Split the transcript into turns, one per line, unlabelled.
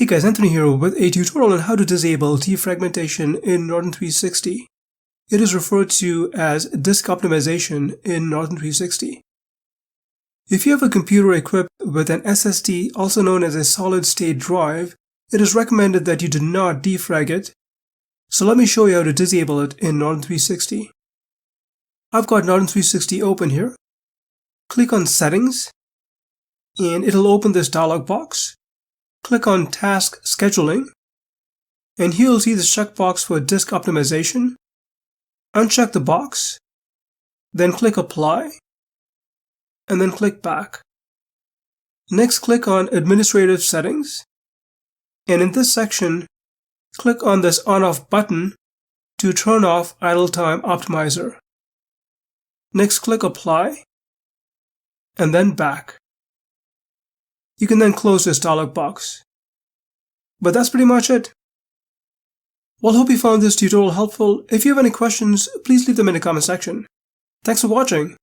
Hey guys, Anthony here with a tutorial on how to disable defragmentation in Norton 360. It is referred to as disk optimization in Norton 360. If you have a computer equipped with an SSD, also known as a solid-state drive, it is recommended that you do not defrag it. So let me show you how to disable it in Norton 360. I've got Norton 360 open here. Click on Settings, and it'll open this dialog box. Click on Task Scheduling, and here you'll see this checkbox for Disk Optimization. Uncheck the box, then click Apply, and then click Back. Next, click on Administrative Settings, and in this section, click on this On-Off button to turn off Idle Time Optimizer. Next, click Apply, and then Back. You can then close this dialog box. But that's pretty much it. Well, hope you found this tutorial helpful. If you have any questions, please leave them in the comment section. Thanks for watching.